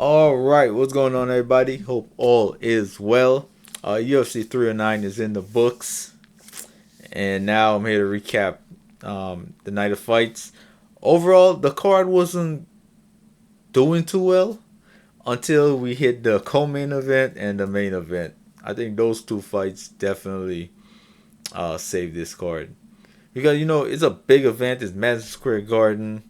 All right, what's going on, everybody? Hope all is well. UFC 309 is in the books, and now I'm here to recap the night of fights. Overall, the card wasn't doing too well until we hit the co-main event and the main event. I think those two fights definitely saved this card because it's a big event. It's Madison Square Garden.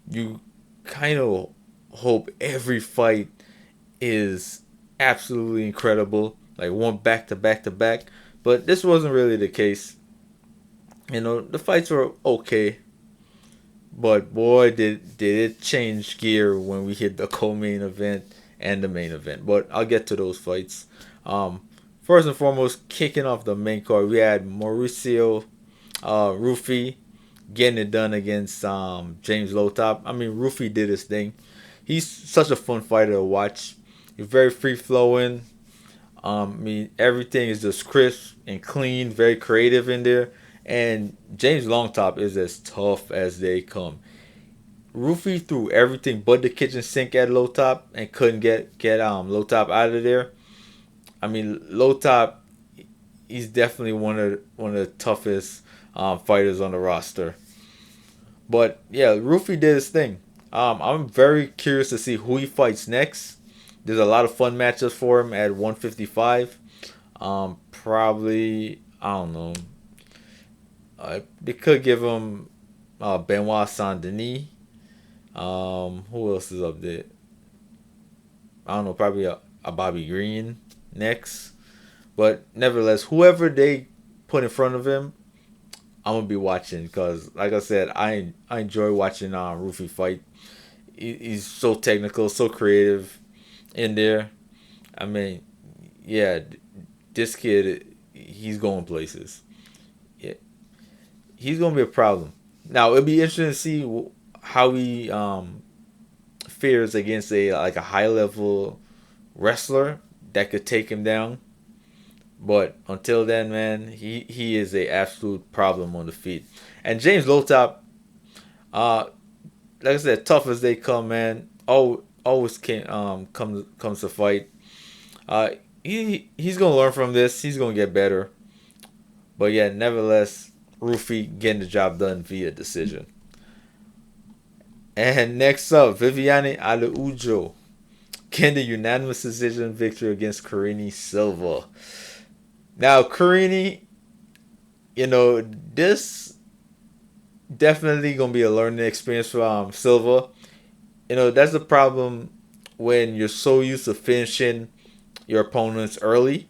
You kind of hope every fight is absolutely incredible, like one back to back to back. But this wasn't really the case. The fights were okay, but boy, did it change gear when we hit the co-main event and the main event. But I'll get to those fights. First and foremost, kicking off the main card, we had Mauricio Rufy getting it done against James Lotop. I mean, Rufy did his thing. He's such a fun fighter to watch. He's very free flowing. I mean, everything is just crisp and clean, very creative in there. And James Longtop is as tough as they come. Rufy threw everything but the kitchen sink at Low Top and couldn't get Low Top out of there. I mean, Low Top, he's definitely one of the toughest fighters on the roster. But yeah, Rufy did his thing. I'm very curious to see who he fights next. There's a lot of fun matchups for him at 155. Probably, I don't know. They could give him Benoit Saint Denis. Who else is up there? I don't know. Probably a Bobby Green next. But nevertheless, whoever they put in front of him, I'm gonna be watching because, like I said, I enjoy watching Rufy fight. He's so technical, so creative in there. I mean, yeah, this kid, he's going places. Yeah, he's gonna be a problem. Now it'll be interesting to see how he fares against a high level wrestler that could take him down. But until then, man, he is a absolute problem on the feet. And James Lotop, like I said, tough as they come, man. Always can comes to fight. Uh, he's gonna learn from this. He's gonna get better. But yeah, nevertheless, Rufy getting the job done via decision. And next up, Viviane Araujo getting the unanimous decision victory against Karine Silva. Now, Karine, this definitely gonna be a learning experience for Silva. That's the problem when you're so used to finishing your opponents early.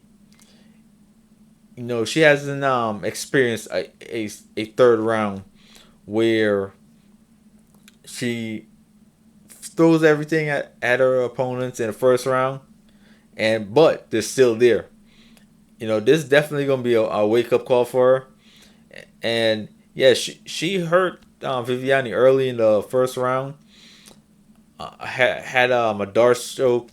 She hasn't experienced a third round where she throws everything at her opponents in the first round, but they're still there. This is definitely gonna be a wake up call for her. And yeah, she hurt Viviane early in the first round. Had a dart stroke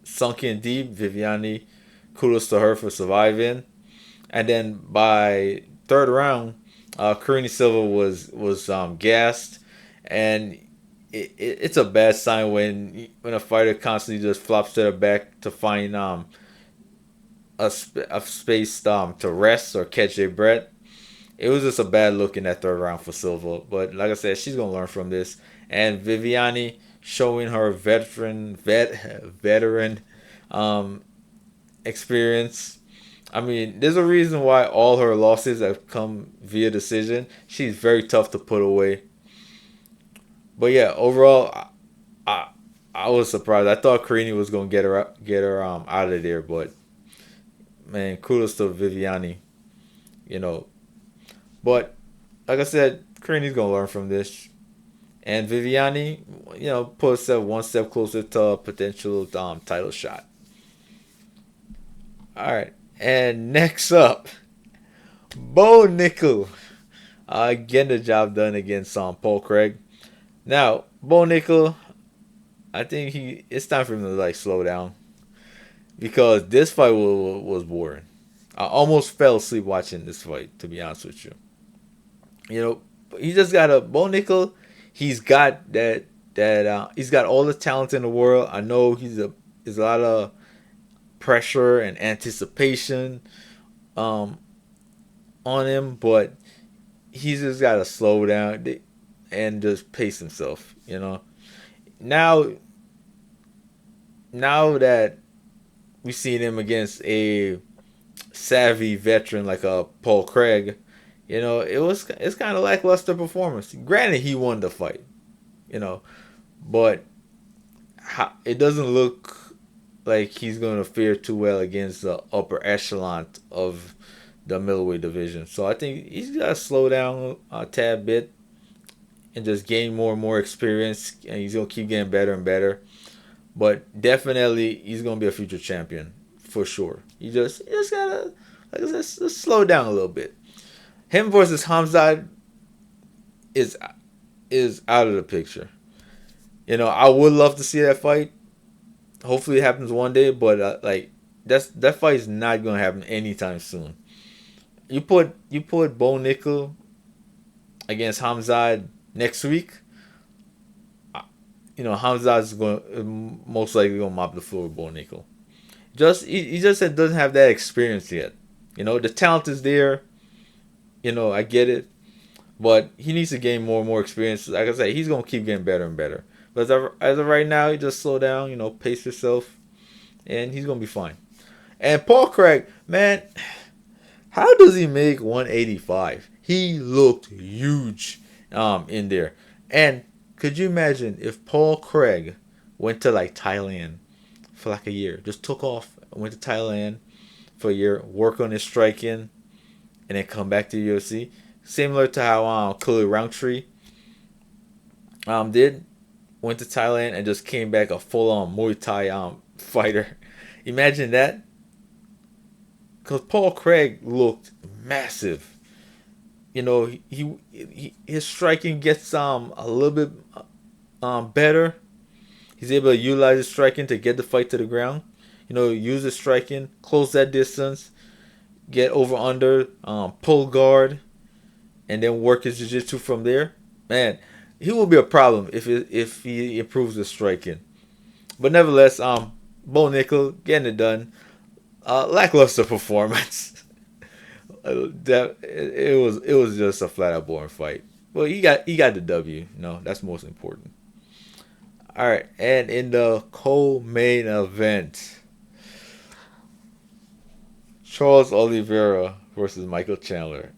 sunk in deep. Viviane, kudos to her for surviving. And then by third round, Karine Silva was gassed, and it's a bad sign when a fighter constantly just flops to their back to find a space to rest or catch their breath. It was just a bad look in that third round for Silva. But like I said, she's gonna learn from this. And Viviane showing her veteran experience. I mean, there's a reason why all her losses have come via decision. She's very tough to put away. But yeah, overall, I was surprised. I thought Karine was gonna get her out of there, but man, kudos to Viviane. You know, but like I said, Karini's gonna learn from this, and Viviane, put herself one step closer to a potential title shot. All right, and next up, Bo Nickel, getting the job done against Paul Craig. Now, Bo Nickel, I think it's time for him to slow down because this fight was boring. I almost fell asleep watching this fight, to be honest with you. He just got a Bo Nickel. He's got that that he's got all the talent in the world. I know there's a lot of pressure and anticipation um, on him, but he's just got to slow down and just pace himself. Now now that we've seen him against a savvy veteran like a Paul Craig, it's kind of lackluster performance. Granted, he won the fight, you know, but it doesn't look like he's going to fare too well against the upper echelon of the middleweight division. So I think he's got to slow down a tad bit and just gain more and more experience, and he's going to keep getting better and better. But definitely, he's going to be a future champion for sure. You just gotta, like I said, just slow down a little bit. Him versus Hamzat is out of the picture. I would love to see that fight. Hopefully, it happens one day, but that fight is not going to happen anytime soon. You put Bo Nickel against Hamzat next week. Hamzat's most likely going to mop the floor with Bo Nickel. He just doesn't have that experience yet. The talent is there. I get it, but he needs to gain more and more experience. Like I said, he's gonna keep getting better and better. But as of right now, you just slow down. Pace yourself, and he's gonna be fine. And Paul Craig, man, how does he make 185? He looked huge in there. And could you imagine if Paul Craig went to Thailand for a year, just took off, went to Thailand for a year, work on his striking, and then come back to the UFC, similar to how Khalil Roundtree did, went to Thailand and just came back a full-on Muay Thai fighter. Imagine that, because Paul Craig looked massive. His striking gets a little bit better. He's able to utilize his striking to get the fight to the ground. Use his striking, close that distance, get over under, pull guard, and then work his jiu-jitsu from there. Man, he will be a problem if he improves his striking. But nevertheless, Bo Nickel getting it done. Lackluster performance. It was just a flat out boring fight. Well, he got the W. That's most important. All right, and in the co-main event, Charles Oliveira versus Michael Chandler.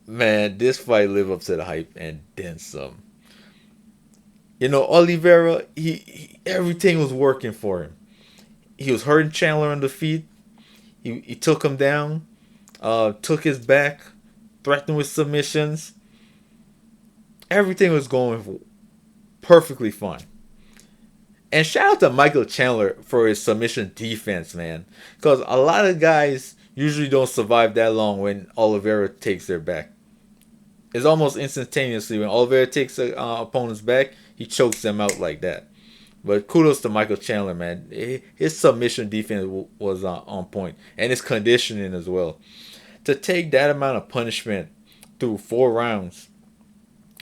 Man, this fight lived up to the hype and then some. Oliveira, he everything was working for him. He was hurting Chandler on the feet. He took him down, took his back, threatened with submissions. Everything was going perfectly fine. And shout out to Michael Chandler for his submission defense, man. Because a lot of guys usually don't survive that long when Oliveira takes their back. It's almost instantaneously when Oliveira takes an opponent's back, he chokes them out like that. But kudos to Michael Chandler, man. His submission defense was on point. And his conditioning as well. To take that amount of punishment through 4 rounds,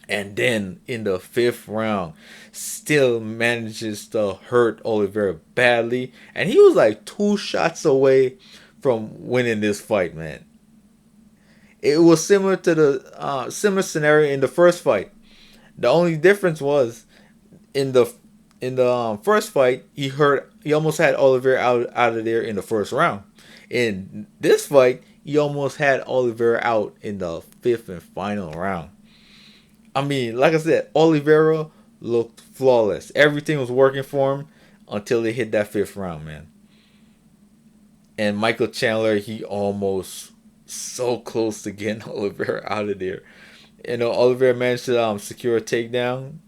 and then in the 5th round, still manages to hurt Oliveira badly. And he was 2 shots away from winning this fight, man. It was similar to the similar scenario in the first fight. The only difference was in the first fight, he almost had Oliveira out of there in the first round. In this fight, he almost had Oliveira out in the 5th and final round. I mean, like I said, Oliveira looked flawless. Everything was working for him until they hit that 5th round, man. And Michael Chandler, he almost so close to getting Oliveira out of there. Oliveira managed to secure a takedown,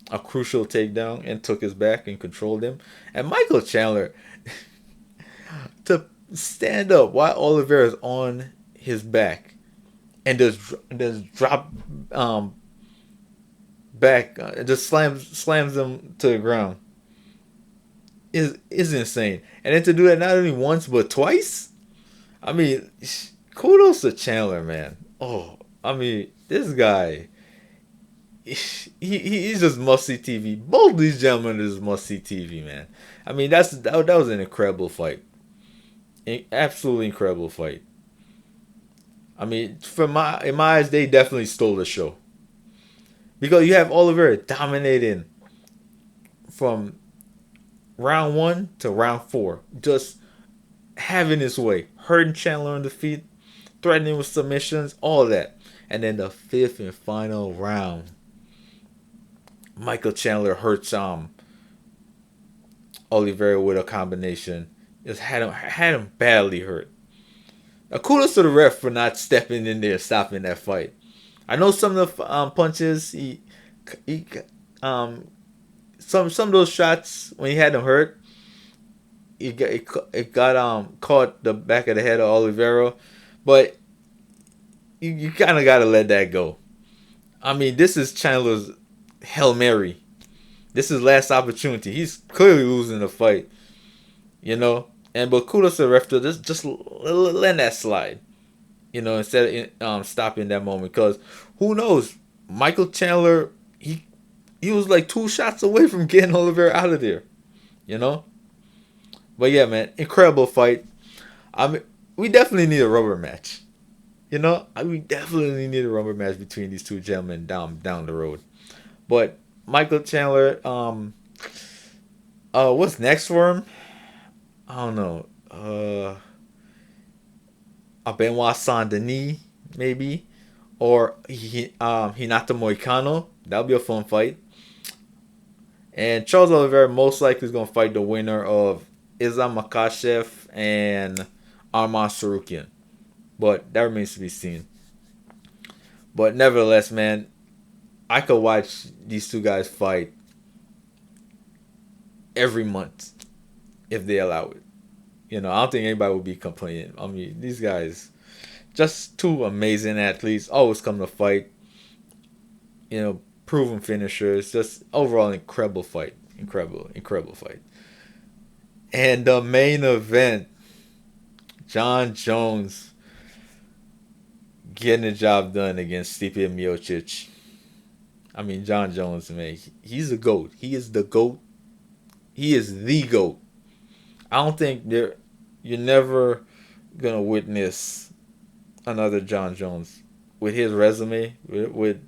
a crucial takedown, and took his back and controlled him. And Michael Chandler, to stand up while Oliveira is on his back and just drop back, just slams them to the ground is insane. And then to do that not only once but twice, I mean, kudos to Chandler, man. Oh, I mean, this guy, he's just must see TV. Both these gentlemen is must see TV, man. I mean, that was an incredible fight, absolutely incredible fight. I mean, in my eyes, they definitely stole the show because you have Oliveira dominating from round one to round four, just having his way, hurting Chandler on the feet, threatening with submissions, all that. And then the fifth and final round, Michael Chandler hurts Oliveira with a combination. Just had him badly hurt. Now, kudos to the ref for not stepping in there, stopping that fight. I know some of the punches he some of those shots when he had him hurt, it got caught the back of the head of Oliveira, but you kind of got to let that go. I mean, this is Chandler's Hail Mary. This is last opportunity. He's clearly losing the fight, you know. But kudos to the ref to just let that slide, you know, instead of stopping that moment. Because who knows, Michael Chandler, he was like 2 shots away from getting Oliveira out of there, you know. But yeah, man, incredible fight. I mean, we definitely need a rubber match. You know, we definitely need a rubber match between these two gentlemen down the road. But Michael Chandler, what's next for him? I don't know. A Benoit Saint Denis maybe, or Hinata Moicano. That'll be a fun fight. And Charles Oliveira most likely is gonna fight the winner of Islam Makhachev and Arman Sarukian. But that remains to be seen. But nevertheless, man, I could watch these two guys fight every month if they allow it. You know, I don't think anybody would be complaining. I mean, these guys, just two amazing athletes, always come to fight. You know, proven finishers. Just overall incredible fight. Incredible fight. And the main event, Jon Jones getting the job done against Stipe Miocic. I mean, Jon Jones, man, he's the GOAT. He is the GOAT. He is the GOAT. I don't think you're never gonna witness another Jon Jones with his resume, with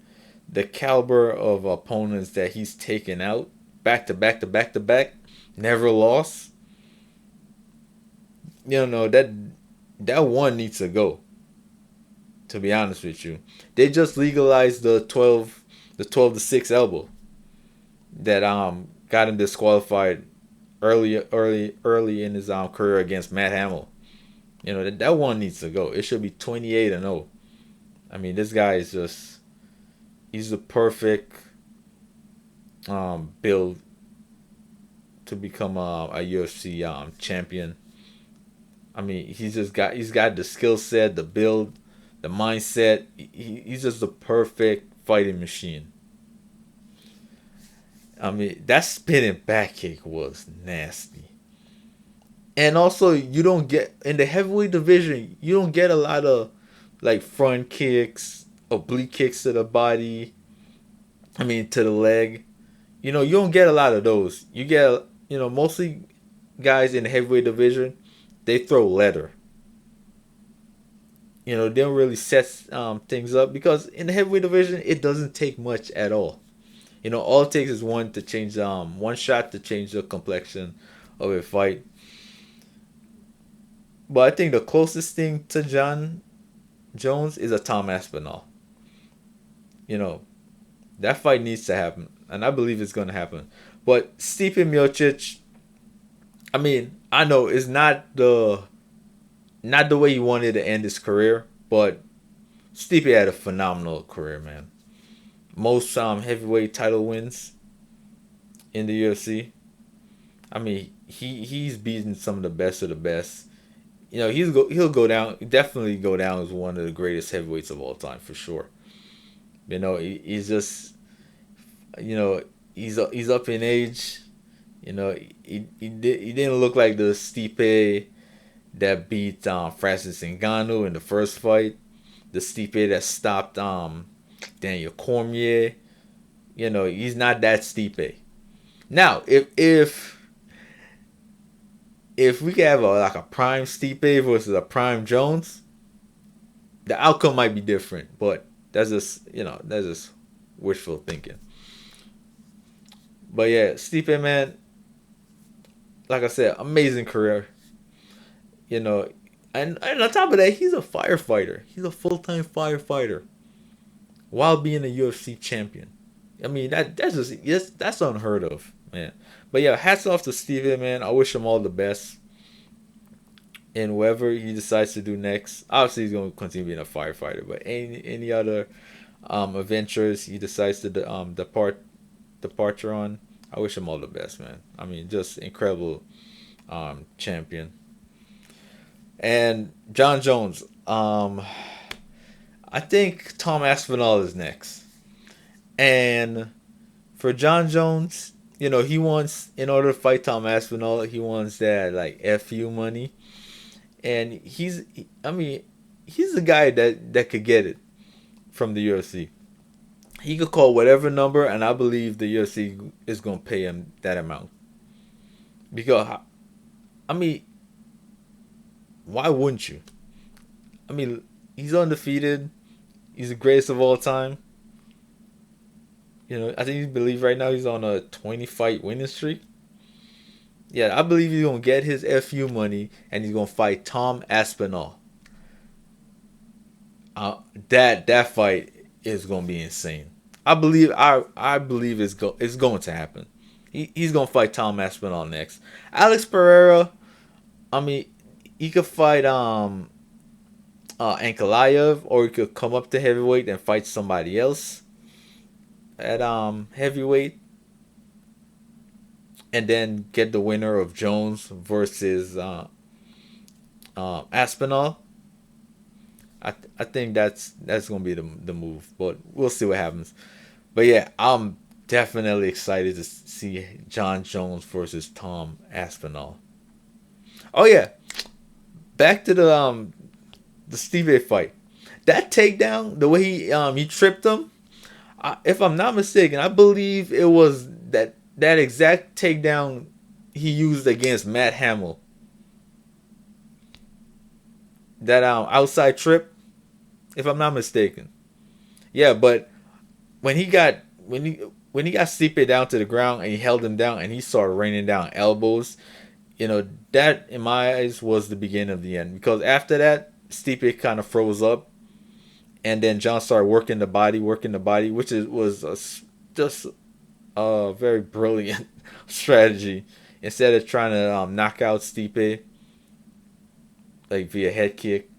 the caliber of opponents that he's taken out back to back to back to back, never lost. You know that one needs to go. To be honest with you, they just legalized the 12 to 6 elbow that got him disqualified early in his career against Matt Hamill. You know that one needs to go. It should be 28-0. I mean, this guy is he's the perfect build to become a UFC champion. I mean, he's got the skill set, the build, the mindset. He's just the perfect fighting machine. I mean, that spinning back kick was nasty. And also, you don't get in the heavyweight division. You don't get a lot of like front kicks, oblique kicks to the body. I mean, to the leg. You know, you don't get a lot of those. You get, you know, mostly guys in the heavyweight division, they throw leather. You know, they don't really set things up because in the heavyweight division, it doesn't take much at all. You know, all it takes is one shot to change the complexion of a fight. But I think the closest thing to Jon Jones is a Tom Aspinall. You know, that fight needs to happen, and I believe it's going to happen. But Stipe Miocic, I mean, I know it's not the way he wanted to end his career, but Stipe had a phenomenal career, man. Most heavyweight title wins in the UFC. I mean, he's beaten some of the best. You know, he'll go down, definitely go down as one of the greatest heavyweights of all time for sure. You know, he's just, you know, he's up in age. You know, he didn't look like the Stipe that beat Francis Ngannou in the first fight. The Stipe that stopped Daniel Cormier. He's not that Stipe. Now, if we could have like a prime Stipe versus a prime Jones, the outcome might be different. But that's just wishful thinking. But yeah, Stipe, man, like I said, amazing career. You know, and on top of that, he's a firefighter. He's a full time firefighter while being a UFC champion. I mean that's unheard of, man. But yeah, hats off to Steven, man. I wish him all the best in whatever he decides to do next. Obviously, he's going to continue being a firefighter, but any other adventures he decides to departure on, I wish him all the best, man. I mean, just incredible champion. And Jon Jones, I think Tom Aspinall is next. And for Jon Jones, he wants, in order to fight Tom Aspinall, he wants that like FU money. And I mean, he's the guy that could get it from the UFC. He could call whatever number, and I believe the UFC is going to pay him that amount. Because, I mean, why wouldn't you? I mean, he's undefeated. He's the greatest of all time. I think he believe right now he's on a 20 fight winning streak. Yeah, I believe he's gonna get his FU money and he's gonna fight Tom Aspinall. That fight is gonna be insane. I believe it's going to happen. He's gonna fight Tom Aspinall next. Alex Pereira, I mean, he could fight Ankalaev, or he could come up to heavyweight and fight somebody else at heavyweight, and then get the winner of Jones versus Aspinall. I think that's gonna be the move, but we'll see what happens. But yeah, I'm definitely excited to see Jon Jones versus Tom Aspinall. Oh yeah, back to the Stipe fight. That takedown, the way he tripped him, if I'm not mistaken, I believe it was that exact takedown he used against Matt Hamill. That outside trip, if I'm not mistaken. Yeah, but when he got when he got Stipe down to the ground and he held him down and he started raining down elbows, that in my eyes was the beginning of the end, because after that Stipe kind of froze up, and then John started working the body, which was just a very brilliant strategy. Instead of trying to knock out Stipe like via head kick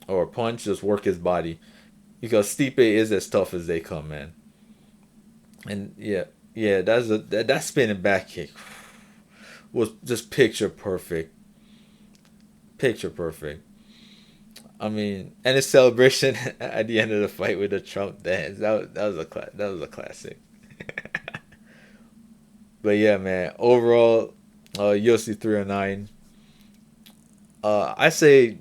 or punch, just work his body, because Stipe is as tough as they come, man. And yeah, that spinning back kick was just picture perfect. I mean, and his celebration at the end of the fight with the Trump dance, that was a classic. But yeah, man, overall, UFC 309, I say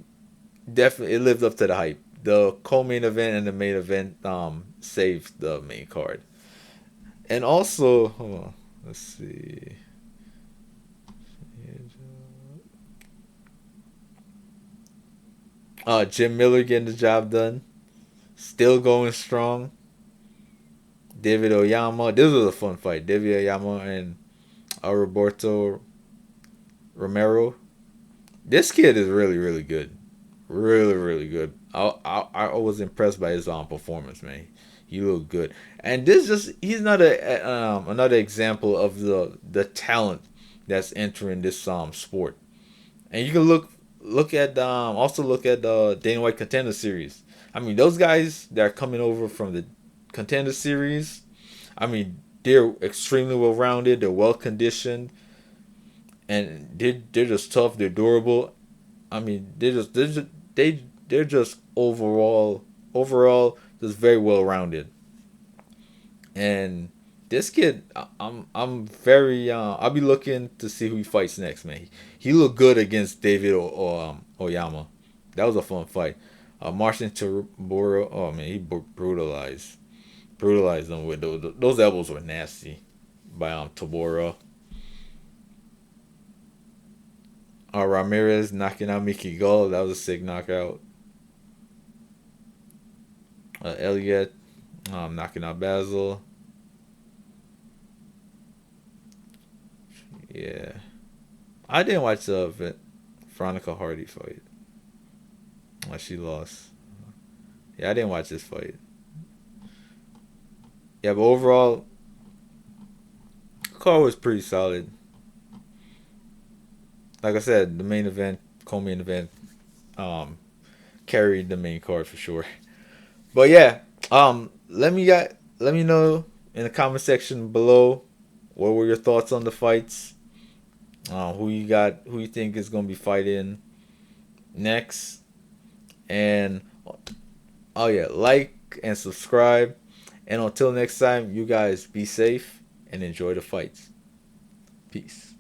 definitely it lived up to the hype. The co-main event and the main event saved the main card. And also, hold on, let's see. Jim Miller getting the job done. Still going strong. David Oyama. This was a fun fight. David Oyama and Roberto Romero. This kid is really, really good. Really, really good. I was impressed by his performance, man. He looked good. And he's not another example of the talent that's entering this sport. And you can look at the Dana White Contender Series. I mean, those guys that are coming over from the Contender Series, I mean, they're extremely well rounded. They're well conditioned, and they're just tough. They're durable. I mean, they're just overall just very well rounded. And this kid, I'm very I'll be looking to see who he fights next, man. He looked good against David Oyama. That was a fun fight. Marcin Tibura, oh man, he brutalized brutalized them with those elbows were nasty by Tabora. Ramirez knocking out Mickey Gall. That was a sick knockout. Elliott knocking out Basil. Yeah. I didn't watch the Veronica Hardy fight. She lost. Yeah, I didn't watch this fight. Yeah, but overall, card was pretty solid. Like I said, the main event, co-main event, um, carried the main card for sure. But yeah, let me know in the comment section below what were your thoughts on the fights. Who you got? Who you think is gonna be fighting next? And oh yeah, like and subscribe. And until next time, you guys be safe and enjoy the fights. Peace.